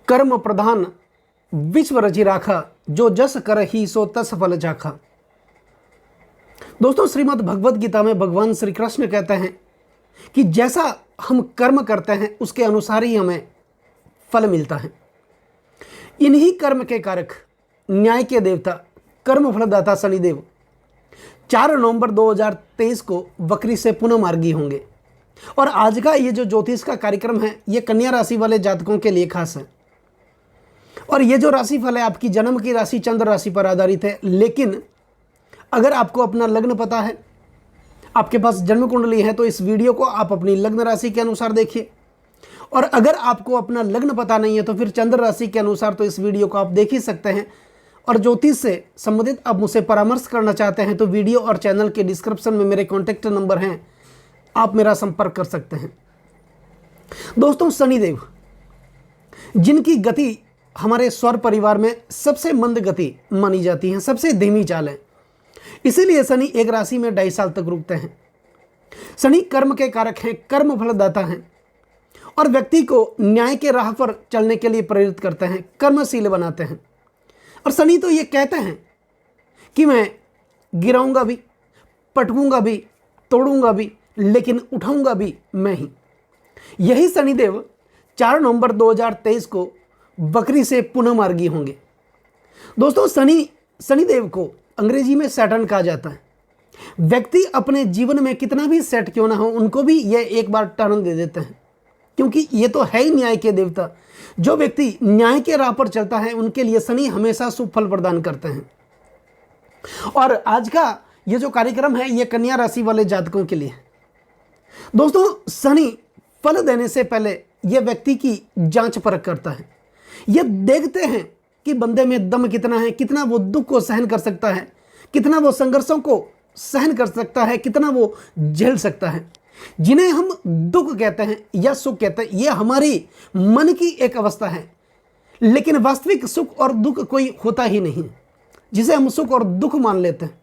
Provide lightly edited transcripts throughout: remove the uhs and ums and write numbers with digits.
कर्म प्रधान विश्व रचि राखा, जो जस कर ही सो तस फल चाखा। दोस्तों, श्रीमद् भगवत गीता में भगवान श्री कृष्ण कहते हैं कि जैसा हम कर्म करते हैं उसके अनुसार ही हमें फल मिलता है। इन्हीं कर्म के कारक, न्याय के देवता, कर्म फलदाता शनिदेव 4 नवंबर 2023 को बकरी से पुनः मार्गी होंगे। और आज का ये जो ज्योतिष का कार्यक्रम है, ये कन्या राशि वाले जातकों के लिए खास है। और ये जो राशिफल है आपकी जन्म की राशि चंद्र राशि पर आधारित है। लेकिन अगर आपको अपना लग्न पता है, आपके पास जन्म कुंडली है, तो इस वीडियो को आप अपनी लग्न राशि के अनुसार देखिए। और अगर आपको अपना लग्न पता नहीं है तो फिर चंद्र राशि के अनुसार तो इस वीडियो को आप देख ही सकते हैं। और ज्योतिष से संबंधित आप मुझसे परामर्श करना चाहते हैं तो वीडियो और चैनल के डिस्क्रिप्शन में मेरे कॉन्टैक्ट नंबर हैं, आप मेरा संपर्क कर सकते हैं। दोस्तों, शनिदेव जिनकी गति हमारे सौर परिवार में सबसे मंद गति मानी जाती है, सबसे धीमी चाल है, इसीलिए शनि एक राशि में 2.5 साल तक रुकते हैं। शनि कर्म के कारक हैं, कर्म फलदाता हैं और व्यक्ति को न्याय के राह पर चलने के लिए प्रेरित करते हैं, कर्मशील बनाते हैं। और शनि तो ये कहते हैं कि मैं गिराऊंगा भी, पटकूंगा भी, तोड़ूंगा भी, लेकिन उठाऊंगा भी मैं ही। यही शनिदेव 4 नवंबर 2023 को बकरी से पुनः मार्गी होंगे। दोस्तों, शनिदेव को अंग्रेजी में सैटर्न कहा जाता है। व्यक्ति अपने जीवन में कितना भी सेट क्यों ना हो, उनको भी यह एक बार टर्न दे देते हैं, क्योंकि ये तो है ही न्याय के देवता। जो व्यक्ति न्याय के राह पर चलता है उनके लिए शनि हमेशा शुभ फल प्रदान करते हैं। और आज का ये जो कार्यक्रम है ये कन्या राशि वाले जातकों के लिए। दोस्तों, शनि फल देने से पहले यह व्यक्ति की जांच परख करता है। यह देखते हैं कि बंदे में दम कितना है, कितना वो दुख को सहन कर सकता है, कितना वो संघर्षों को सहन कर सकता है, कितना वो झेल सकता है। जिन्हें हम दुख कहते हैं या सुख कहते हैं, यह हमारी मन की एक अवस्था है। लेकिन वास्तविक सुख और दुख कोई होता ही नहीं, जिसे हम सुख और दुख मान लेते हैं।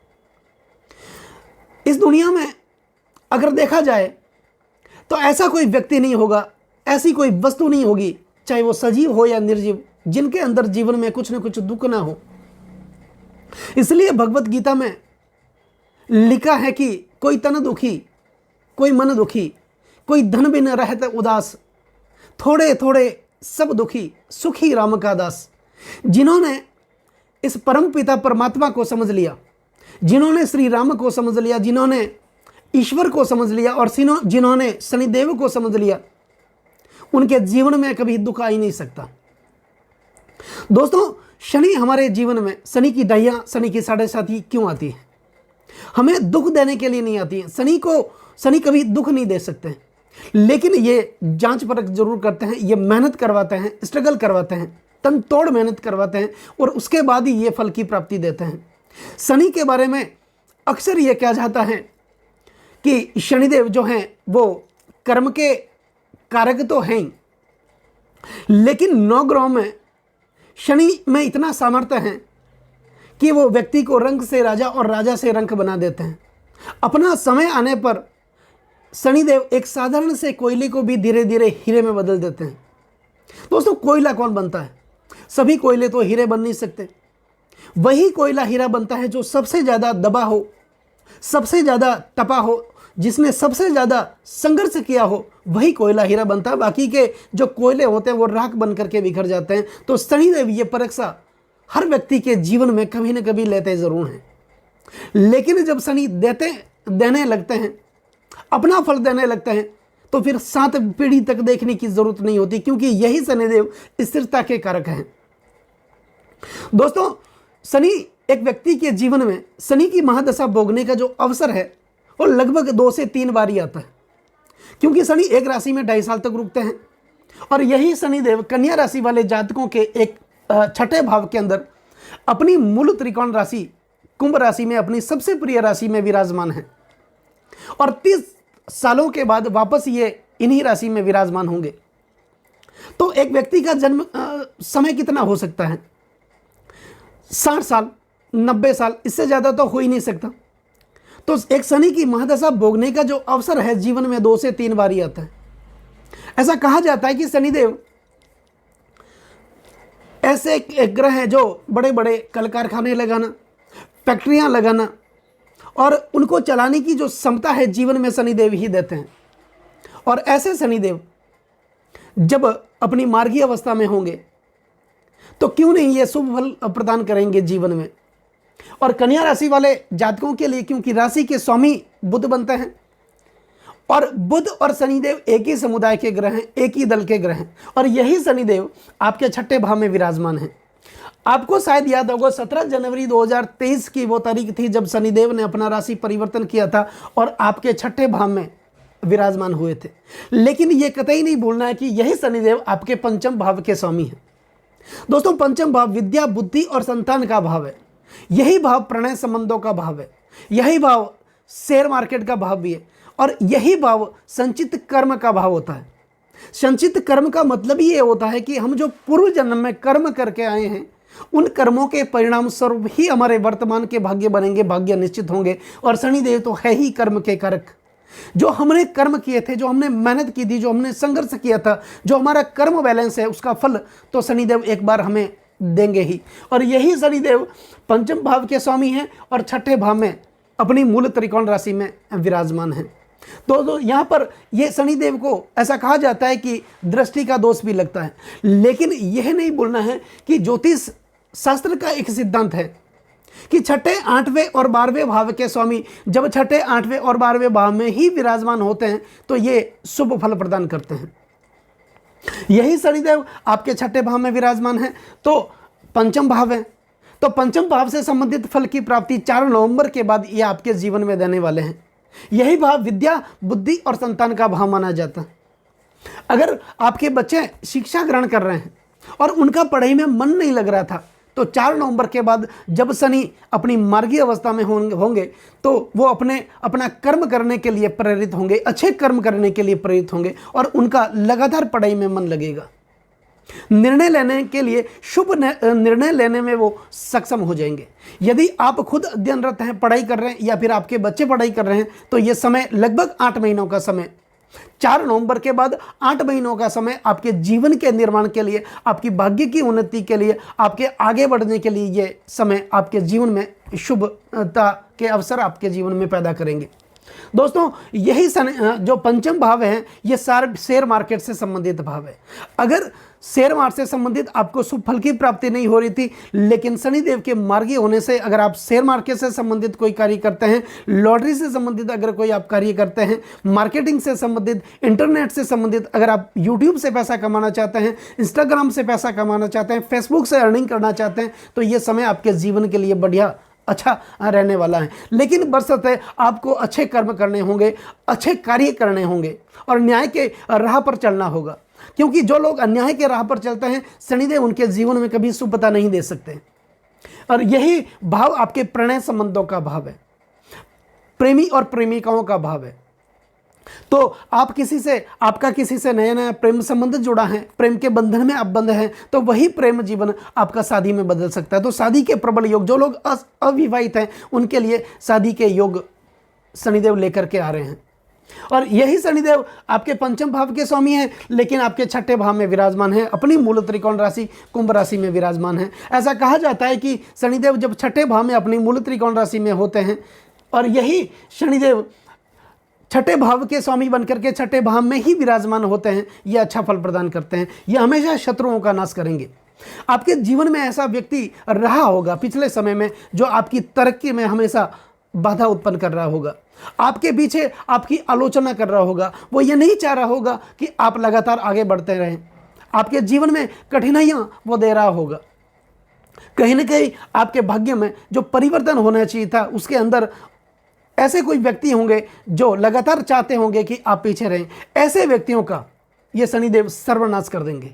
इस दुनिया में अगर देखा जाए तो ऐसा कोई व्यक्ति नहीं होगा, ऐसी कोई वस्तु नहीं होगी, चाहे वो सजीव हो या निर्जीव, जिनके अंदर जीवन में कुछ न कुछ दुख ना हो। इसलिए भगवत गीता में लिखा है कि कोई तन दुखी, कोई मन दुखी, कोई धन बिन रहत उदास, थोड़े थोड़े सब दुखी, सुखी राम का दास। जिन्होंने इस परम पिता परमात्मा को समझ लिया, जिन्होंने श्री राम को समझ लिया, जिन्होंने ईश्वर को समझ लिया और जिन्होंने शनिदेव को समझ लिया, उनके जीवन में कभी दुख आ ही नहीं सकता। दोस्तों, शनि हमारे जीवन में, शनि की ढैया, शनि की 7.5 क्यों आती है? हमें दुख देने के लिए नहीं आती है। शनि कभी दुख नहीं दे सकते, लेकिन ये जांच परख जरूर करते हैं, ये मेहनत करवाते हैं, स्ट्रगल करवाते हैं, तन तोड़ मेहनत करवाते हैं और उसके बाद ही ये फल की प्राप्ति देते हैं। शनि के बारे में अक्सर ये कहा जाता है कि शनिदेव जो हैं वो कर्म के कारक तो हैं ही, लेकिन 9 ग्रहों में शनि में इतना सामर्थ्य है कि वो व्यक्ति को रंक से राजा और राजा से रंक बना देते हैं। अपना समय आने पर शनिदेव एक साधारण से कोयले को भी धीरे धीरे हीरे में बदल देते हैं। दोस्तों, कोयला कौन बनता है? सभी कोयले तो हीरे बन नहीं सकते। वही कोयला हीरा बनता है जो सबसे ज़्यादा दबा हो, सबसे ज़्यादा तपा हो, जिसने सबसे ज़्यादा संघर्ष किया हो, वही कोयला हीरा बनता है। बाकी के जो कोयले होते हैं वो राख बन करके बिखर जाते हैं। तो शनिदेव ये परीक्षा हर व्यक्ति के जीवन में कभी न कभी लेते ज़रूर हैं। लेकिन जब शनि देने लगते हैं, अपना फल देने लगते हैं, तो फिर 7 पीढ़ी तक देखने की जरूरत नहीं होती, क्योंकि यही शनिदेव स्थिरता के कारक हैं। दोस्तों, शनि एक व्यक्ति के जीवन में शनि की महादशा भोगने का जो अवसर है वो लगभग 2 से 3 बार ही आता है, क्योंकि शनि एक राशि में 2.5 साल तक रुकते हैं। और यही शनिदेव कन्या राशि वाले जातकों के एक 6ठे भाव के अंदर अपनी मूल त्रिकोण राशि कुंभ राशि में, अपनी सबसे प्रिय राशि में विराजमान है। और 30 सालों के बाद वापस ये इन्हीं राशि में विराजमान होंगे। तो एक व्यक्ति का जन्म समय कितना हो सकता है? 60 साल, 90 साल, इससे ज़्यादा तो हो ही नहीं सकता। तो एक शनि की महादशा भोगने का जो अवसर है जीवन में 2 से 3 बार ही आता है। ऐसा कहा जाता है कि शनिदेव ऐसे एक ग्रह हैं जो बड़े बड़े कल कारखाने लगाना, फैक्ट्रियां लगाना और उनको चलाने की जो क्षमता है जीवन में शनिदेव ही देते हैं। और ऐसे शनिदेव जब अपनी मार्गी अवस्था में होंगे तो क्यों नहीं ये शुभ फल प्रदान करेंगे जीवन में। और कन्या राशि वाले जातकों के लिए, क्योंकि राशि के स्वामी बुध बनते हैं और बुध और शनिदेव एक ही समुदाय के ग्रह हैं, एक ही दल के ग्रह हैं, और यही शनिदेव आपके छठे भाव में विराजमान हैं। आपको शायद याद होगा 17 जनवरी 2023 की वो तारीख थी जब शनिदेव ने अपना राशि परिवर्तन किया था और आपके छठे भाव में विराजमान हुए थे। लेकिन ये कतई नहीं भूलना है कि यही शनिदेव आपके पंचम भाव के स्वामी हैं। दोस्तों, पंचम भाव विद्या, बुद्धि और संतान का भाव है। यही भाव प्रणय संबंधों का भाव है। यही भाव शेयर मार्केट का भाव भी है और यही भाव संचित कर्म का भाव होता है। संचित कर्म का मतलब ये होता है कि हम जो पूर्व जन्म में कर्म करके आए हैं उन कर्मों के परिणाम स्वरूप ही हमारे वर्तमान के भाग्य बनेंगे, भाग्य निश्चित होंगे। और शनिदेव तो है ही कर्म के कारक। जो हमने कर्म किए थे, जो हमने मेहनत की थी, जो हमने संघर्ष किया था, जो हमारा कर्म बैलेंस है, उसका फल तो शनिदेव एक बार हमें देंगे ही। और यही शनिदेव पंचम भाव के स्वामी हैं और छठे भाव में अपनी मूल त्रिकोण राशि में विराजमान हैं। तो यहाँ पर ये शनिदेव को ऐसा कहा जाता है कि दृष्टि का दोष भी लगता है। लेकिन यह नहीं बोलना है कि ज्योतिष शास्त्र का एक सिद्धांत है कि छठे, 8वें और 12वें भाव के स्वामी जब छठे, 8वें और 12वें भाव में ही विराजमान होते हैं तो ये शुभ फल प्रदान करते हैं। यही शनिदेव आपके छठे भाव में विराजमान है तो पंचम भाव है। तो पंचम भाव से संबंधित फल की प्राप्ति 4 नवंबर के बाद ये आपके जीवन में देने वाले हैं। यही भाव विद्या, बुद्धि और संतान का भाव माना जाता है। अगर आपके बच्चे शिक्षा ग्रहण कर रहे हैं और उनका पढ़ाई में मन नहीं लग रहा था तो 4 नवंबर के बाद जब शनि अपनी मार्गी अवस्था में होंगे तो वो अपना कर्म करने के लिए प्रेरित होंगे, अच्छे कर्म करने के लिए प्रेरित होंगे और उनका लगातार पढ़ाई में मन लगेगा। निर्णय लेने के लिए, शुभ निर्णय लेने में वो सक्षम हो जाएंगे। यदि आप खुद अध्ययनरत हैं, पढ़ाई कर रहे हैं या फिर आपके बच्चे पढ़ाई कर रहे हैं तो ये समय लगभग 8 महीनों का समय, 4 नवंबर के बाद 8 महीनों का समय आपके जीवन के निर्माण के लिए, आपकी भाग्य की उन्नति के लिए, आपके आगे बढ़ने के लिए ये समय आपके जीवन में शुभता के अवसर आपके जीवन में पैदा करेंगे। दोस्तों, यही जो पंचम भाव है ये शेयर मार्केट से संबंधित भाव है। अगर शेयर मार्केट से संबंधित आपको शुभ फल की प्राप्ति नहीं हो रही थी, लेकिन शनिदेव के मार्गी होने से अगर आप शेयर मार्केट से संबंधित कोई कार्य करते हैं, लॉटरी से संबंधित अगर कोई आप कार्य करते हैं, मार्केटिंग से संबंधित, इंटरनेट से संबंधित, अगर आप यूट्यूब से पैसा कमाना चाहते हैं, इंस्टाग्राम से पैसा कमाना चाहते हैं, फेसबुक से अर्निंग करना चाहते हैं तो ये समय आपके जीवन के लिए बढ़िया अच्छा रहने वाला है। लेकिन बशर्ते आपको अच्छे कर्म करने होंगे, अच्छे कार्य करने होंगे और न्याय के राह पर चलना होगा। क्योंकि जो लोग अन्याय के राह पर चलते हैं शनिदेव उनके जीवन में कभी शुभता नहीं दे सकते। और यही भाव आपके प्रणय संबंधों का भाव है, प्रेमी और प्रेमिकाओं का भाव है। तो आपका किसी से नया नया प्रेम संबंध जुड़ा है, प्रेम के बंधन में आप बंध हैं तो वही प्रेम जीवन आपका शादी में बदल सकता है। तो शादी के प्रबल योग, जो लोग अविवाहित हैं उनके लिए शादी के योग शनिदेव लेकर के आ रहे हैं। और यही शनिदेव आपके पंचम भाव के स्वामी हैं लेकिन आपके छठे भाव में विराजमान है, अपनी मूल त्रिकोण राशि कुंभ राशि में विराजमान है। ऐसा कहा जाता है कि शनिदेव जब छठे भाव में अपनी मूल त्रिकोण राशि में होते हैं और यही शनिदेव छठे भाव के स्वामी बनकर के छठे भाव में ही विराजमान होते हैं, ये अच्छा फल प्रदान करते हैं। ये हमेशा शत्रुओं का नाश करेंगे। आपके जीवन में ऐसा व्यक्ति रहा होगा पिछले समय में जो आपकी तरक्की में हमेशा बाधा उत्पन्न कर रहा होगा, आपके पीछे आपकी आलोचना कर रहा होगा, वो ये नहीं चाह रहा होगा कि आप लगातार आगे बढ़ते रहें, आपके जीवन में कठिनाइयाँ वो दे रहा होगा। कहीं ना कहीं आपके भाग्य में जो परिवर्तन होना चाहिए था उसके अंदर ऐसे कोई व्यक्ति होंगे जो लगातार चाहते होंगे कि आप पीछे रहें। ऐसे व्यक्तियों का ये शनिदेव सर्वनाश कर देंगे।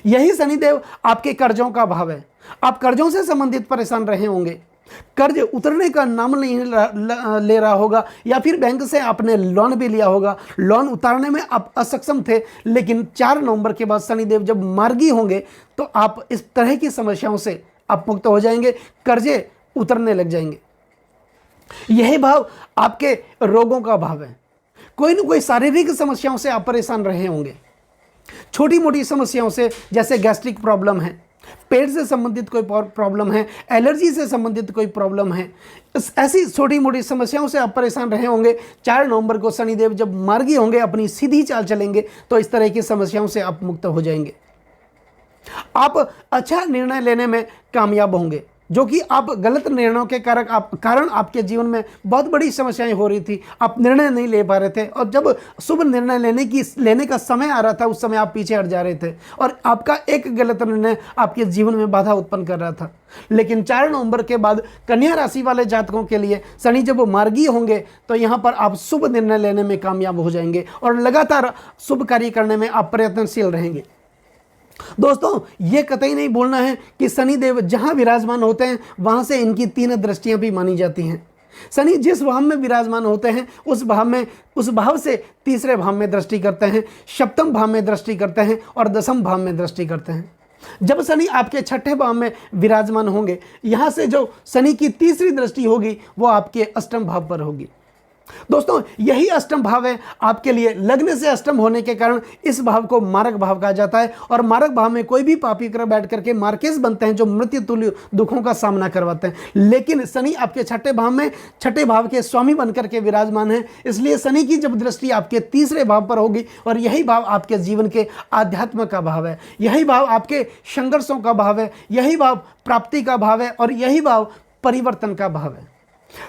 यही शनिदेव आपके कर्जों का भाव है। आप कर्जों से संबंधित परेशान रहे होंगे, कर्ज उतरने का नाम नहीं ले रहा होगा या फिर बैंक से आपने लोन भी लिया होगा, लोन उतारने में आप असक्षम थे, लेकिन 4 नवंबर के बाद शनिदेव जब मार्गी होंगे तो आप इस तरह की समस्याओं से आप मुक्त हो जाएंगे, कर्जे उतरने लग जाएंगे। यही भाव आपके रोगों का भाव है। कोई ना कोई शारीरिक समस्याओं से आप परेशान रहे होंगे, छोटी मोटी समस्याओं से, जैसे गैस्ट्रिक प्रॉब्लम है, पेट से संबंधित कोई प्रॉब्लम है, एलर्जी से संबंधित कोई प्रॉब्लम है, ऐसी छोटी मोटी समस्याओं से आप परेशान रहे होंगे, 4 नवंबर को शनिदेव जब मार्गी होंगे, अपनी सीधी चाल चलेंगे, तो इस तरह की समस्याओं से आप मुक्त हो जाएंगे। आप अच्छा निर्णय लेने में कामयाब होंगे, जो कि आप गलत निर्णयों के कारण आपके जीवन में बहुत बड़ी समस्याएं हो रही थी, आप निर्णय नहीं ले पा रहे थे, और जब शुभ निर्णय लेने का समय आ रहा था, उस समय आप पीछे हट जा रहे थे और आपका एक गलत निर्णय आपके जीवन में बाधा उत्पन्न कर रहा था। लेकिन 4 नवंबर के बाद कन्या राशि वाले जातकों के लिए शनि जब वो मार्गी होंगे, तो यहाँ पर आप शुभ निर्णय लेने में कामयाब हो जाएंगे और लगातार शुभ कार्य करने में आप प्रयत्नशील रहेंगे। दोस्तों, ये कतई नहीं भूलना है कि शनिदेव जहां विराजमान होते हैं, वहां से इनकी 3 दृष्टियां भी मानी जाती हैं। शनि जिस भाव में विराजमान होते हैं, उस भाव से तीसरे भाव में दृष्टि करते हैं, सप्तम भाव में दृष्टि करते हैं और दसम भाव में दृष्टि करते हैं। जब शनि आपके छठे भाव में विराजमान होंगे, यहां से जो शनि की तीसरी दृष्टि होगी, वो आपके अष्टम भाव पर होगी। दोस्तों, यही अष्टम भाव है आपके लिए। लग्न से अष्टम होने के कारण इस भाव को मारक भाव कहा जाता है, और मारक भाव में कोई भी पापी ग्रह बैठ करके मार्केस बनते हैं, जो मृत्यु तुल्य दुखों का सामना करवाते हैं। लेकिन शनि आपके छठे भाव के स्वामी बनकर के विराजमान है, इसलिए शनि की जब दृष्टि आपके तीसरे भाव पर होगी, और यही भाव आपके जीवन के आध्यात्म का भाव है, यही भाव आपके संघर्षों का भाव है, यही भाव प्राप्ति का भाव है, और यही भाव परिवर्तन का भाव है।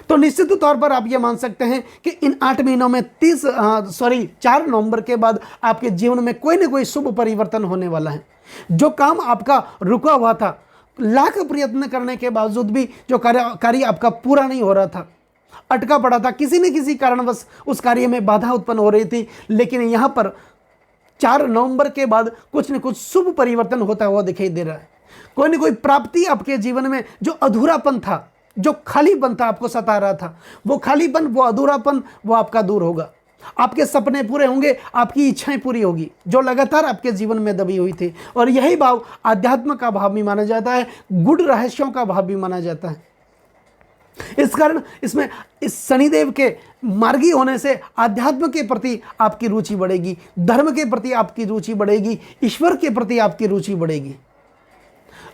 तो निश्चित तौर पर आप ये मान सकते हैं कि इन 8 महीनों में 4 नवंबर के बाद आपके जीवन में कोई ना कोई शुभ परिवर्तन होने वाला है। जो काम आपका रुका हुआ था, लाख प्रयत्न करने के बावजूद भी जो कार्य आपका पूरा नहीं हो रहा था, अटका पड़ा था, किसी न किसी कारणवश उस कार्य में बाधा उत्पन्न हो रही थी, लेकिन यहाँ पर 4 नवंबर के बाद कुछ न कुछ शुभ परिवर्तन होता हुआ दिखाई दे रहा है। कोई ना कोई प्राप्ति आपके जीवन में, जो अधूरापन था, जो खालीपन था आपको सता रहा था, वो खालीपन, वो अधूरापन, वो आपका दूर होगा। आपके सपने पूरे होंगे, आपकी इच्छाएं पूरी होगी, जो लगातार आपके जीवन में दबी हुई थी। और यही भाव आध्यात्म का भाव भी माना जाता है, गुड़ रहस्यों का भाव भी माना जाता है। इस कारण इसमें इस शनिदेव के मार्गी होने से आध्यात्म के प्रति आपकी रुचि बढ़ेगी, धर्म के प्रति आपकी रुचि बढ़ेगी, ईश्वर के प्रति आपकी रुचि बढ़ेगी।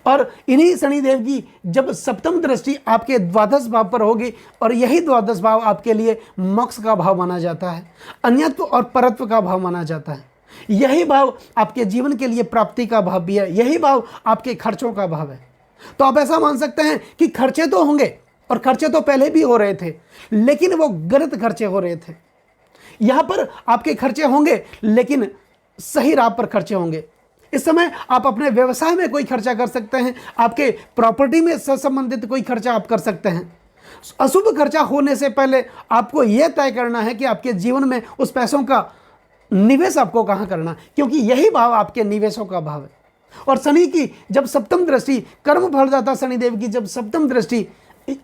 और इन्हीं शनिदेव की जब सप्तम दृष्टि आपके द्वादश भाव पर होगी, और यही द्वादश भाव आपके लिए मोक्ष का भाव माना जाता है, अन्यत्व और परत्व का भाव माना जाता है। यही भाव आपके जीवन के लिए प्राप्ति का भाव भी है, यही भाव आपके खर्चों का भाव है। तो आप ऐसा मान सकते हैं कि खर्चे तो होंगे, और खर्चे तो पहले भी हो रहे थे, लेकिन वो गलत खर्चे हो रहे थे। यहाँ पर आपके खर्चे होंगे, लेकिन सही राह पर खर्चे होंगे। इस समय आप अपने व्यवसाय में कोई खर्चा कर सकते हैं, आपके प्रॉपर्टी में संबंधित कोई खर्चा आप कर सकते हैं। अशुभ खर्चा होने से पहले आपको यह तय करना है कि आपके जीवन में उस पैसों का निवेश आपको कहाँ करना, क्योंकि यही भाव आपके निवेशों का भाव है। और शनि की जब सप्तम दृष्टि, कर्म फलदाता शनिदेव की जब सप्तम दृष्टि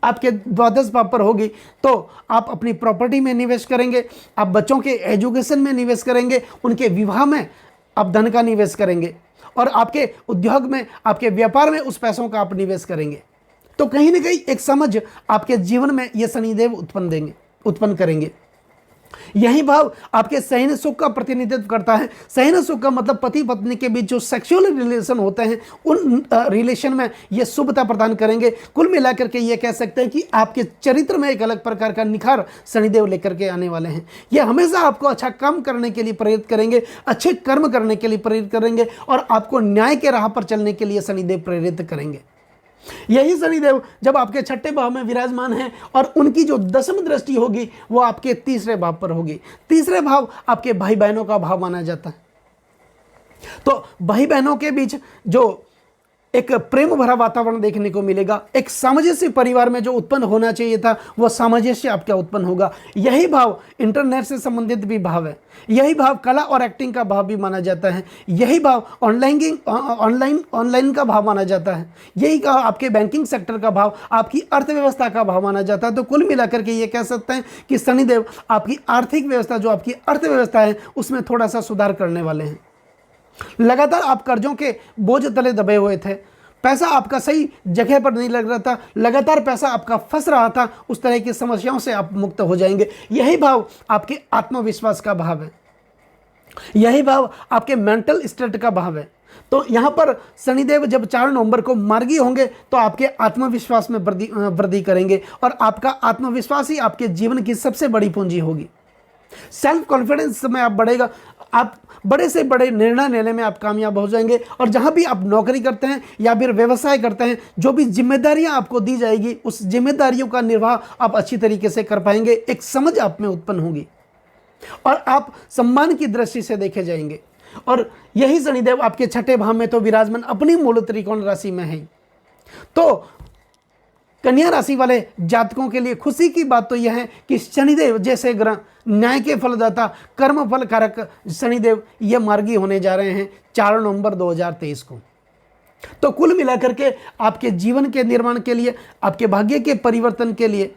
आपके द्वादश भाव पर होगी, तो आप अपनी प्रॉपर्टी में निवेश करेंगे, आप बच्चों के एजुकेशन में निवेश करेंगे, उनके विवाह में आप धन का निवेश करेंगे, और आपके उद्योग में, आपके व्यापार में उस पैसों का आप निवेश करेंगे। तो कहीं ना कहीं एक समझ आपके जीवन में ये शनिदेव उत्पन्न करेंगे। यही भाव आपके सहन सुख का प्रतिनिधित्व करता है। सहन सुख का मतलब पति पत्नी के बीच जो सेक्सुअल रिलेशन होते हैं, उन रिलेशन में ये शुभता प्रदान करेंगे। कुल मिलाकर के ये कह सकते हैं कि आपके चरित्र में एक अलग प्रकार का निखार शनिदेव लेकर के आने वाले हैं। ये हमेशा आपको अच्छा काम करने के लिए प्रेरित करेंगे, अच्छे कर्म करने के लिए प्रेरित करेंगे, और आपको न्याय के राह पर चलने के लिए शनिदेव प्रेरित करेंगे। यही शनिदेव जब आपके छठे भाव में विराजमान हैं, और उनकी जो दसम दृष्टि होगी वो आपके तीसरे भाव पर होगी। तीसरे भाव आपके भाई बहनों का भाव माना जाता है। तो भाई बहनों के बीच जो एक प्रेम भरा वातावरण देखने को मिलेगा, एक सामंजस्य परिवार में जो उत्पन्न होना चाहिए था, वह सामंजस्य आपका उत्पन्न होगा। यही भाव इंटरनेट से संबंधित भी भाव है, यही भाव कला और एक्टिंग का भाव भी माना जाता है, यही भाव ऑनलाइन का भाव माना जाता है, यही का आपके बैंकिंग सेक्टर का भाव, आपकी अर्थव्यवस्था का भाव माना जाता है। तो कुल मिलाकर के ये कह सकते हैं कि शनिदेव आपकी आर्थिक व्यवस्था, जो आपकी अर्थव्यवस्था है, उसमें थोड़ा सा सुधार करने वाले हैं। लगातार आप कर्जों के बोझ तले दबे हुए थे, पैसा आपका सही जगह पर नहीं लग रहा था, लगातार पैसा आपका फंस रहा था, उस तरह की समस्याओं से आप मुक्त हो जाएंगे। यही भाव आपके आत्मविश्वास का भाव है, यही भाव आपके मेंटल स्टेट का भाव है। तो यहाँ पर शनिदेव जब 4 नवंबर को मार्गी होंगे तो आपके आत्मविश्वास में वृद्धि करेंगे और आपका आत्मविश्वास ही आपके जीवन की सबसे बड़ी पूंजी होगी। सेल्फ कॉन्फिडेंस में आप बढ़ेगा, आप बड़े से बड़े निर्णय लेने में आप कामयाब हो जाएंगे। और जहाँ भी आप नौकरी करते हैं या फिर व्यवसाय करते हैं, जो भी जिम्मेदारियाँ आपको दी जाएगी उस जिम्मेदारियों का निर्वाह आप अच्छी तरीके से कर पाएंगे। एक समझ आप में उत्पन्न होगी और आप सम्मान की दृष्टि से देखे जाएंगे। और यही शनिदेव आपके 6ठे भाव में तो विराजमान अपनी मूल त्रिकोण राशि में है। तो कन्या राशि वाले जातकों के लिए खुशी की बात तो यह है कि शनिदेव जैसे ग्रह, न्याय के फलदाता, कर्म फल कारक शनिदेव ये मार्गी होने जा रहे हैं 4 नवंबर 2023 को। तो कुल मिलाकर के आपके जीवन के निर्माण के लिए, आपके भाग्य के परिवर्तन के लिए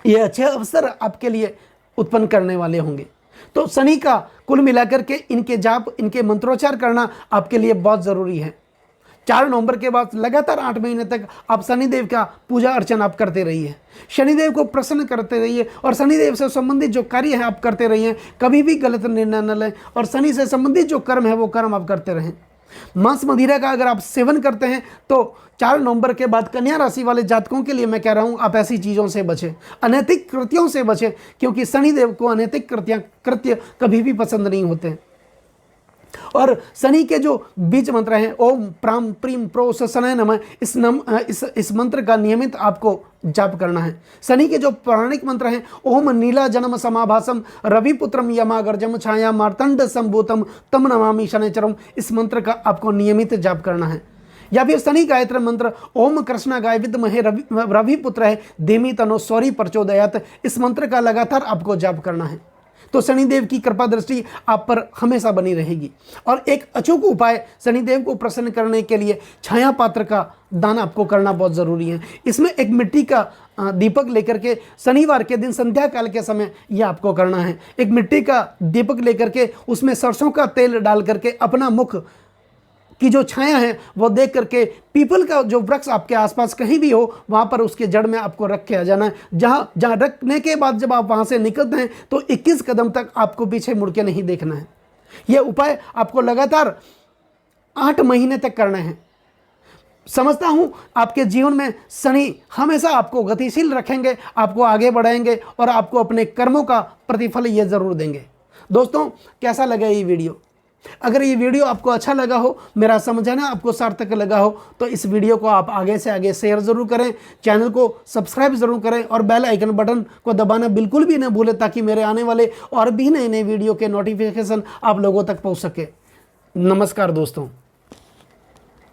ये अच्छे अवसर आपके लिए उत्पन्न करने वाले होंगे। तो शनि का कुल मिलाकर के इनके जाप, इनके मंत्रोच्चार करना आपके लिए बहुत ज़रूरी है। 4 नवंबर के बाद लगातार 8 महीने तक आप शनिदेव का पूजा अर्चना आप करते रहिए, शनिदेव को प्रसन्न करते रहिए और शनिदेव से संबंधित जो कार्य है आप करते रहिए। कभी भी गलत निर्णय न लें और शनि से संबंधित जो कर्म है वो कर्म आप करते रहें। मांस मदिरा का अगर आप सेवन करते हैं तो 4 नवंबर के बाद कन्या राशि वाले जातकों के लिए मैं कह रहा हूं आप ऐसी चीज़ों से बचें, अनैतिक कृत्यों से बचें, क्योंकि शनिदेव को अनैतिक कृत्य कभी भी पसंद नहीं होते। और शनि के जो बीज मंत्र हैं ओम प्राम प्रीम प्रो सनाय नमः, इस मंत्र का नियमित आपको जाप करना है। शनि के जो पौराणिक मंत्र हैं ओम नीला जन्म समाभासम रविपुत्रम यमागर्जम छाया मार्तंड संभूतम तम नमामि शनिचरम, इस मंत्र का आपको नियमित जाप करना है। या फिर शनि गायत्र मंत्र ओम कृष्णा गाय विद्महे रविपुत्र है धीमी तनो सौरी प्रचोदयात, इस मंत्र का लगातार आपको जाप करना है। तो शनिदेव की कृपा दृष्टि आप पर हमेशा बनी रहेगी। और एक अचूक उपाय शनिदेव को प्रसन्न करने के लिए छाया पात्र का दान आपको करना बहुत ज़रूरी है। इसमें एक मिट्टी का दीपक लेकर के शनिवार के दिन संध्या काल के समय यह आपको करना है। एक मिट्टी का दीपक लेकर के उसमें सरसों का तेल डाल करके अपना मुख की जो छाया है वो देख करके पीपल का जो वृक्ष आपके आसपास कहीं भी हो वहाँ पर उसके जड़ में आपको रख के आ जाना है। जहाँ रखने के बाद जब आप वहाँ से निकलते हैं तो 21 कदम तक आपको पीछे मुड़ के नहीं देखना है। यह उपाय आपको लगातार 8 महीने तक करना है। समझता हूँ आपके जीवन में शनि हमेशा आपको गतिशील रखेंगे, आपको आगे बढ़ाएंगे और आपको अपने कर्मों का प्रतिफल ये ज़रूर देंगे। दोस्तों कैसा लगा ये वीडियो? अगर ये वीडियो आपको अच्छा लगा हो, मेरा समझाना आपको सार्थक लगा हो, तो इस वीडियो को आप आगे से आगे शेयर ज़रूर करें, चैनल को सब्सक्राइब ज़रूर करें और बेल आइकन बटन को दबाना बिल्कुल भी न भूलें ताकि मेरे आने वाले और भी नए नए वीडियो के नोटिफिकेशन आप लोगों तक पहुंच सके। नमस्कार दोस्तों।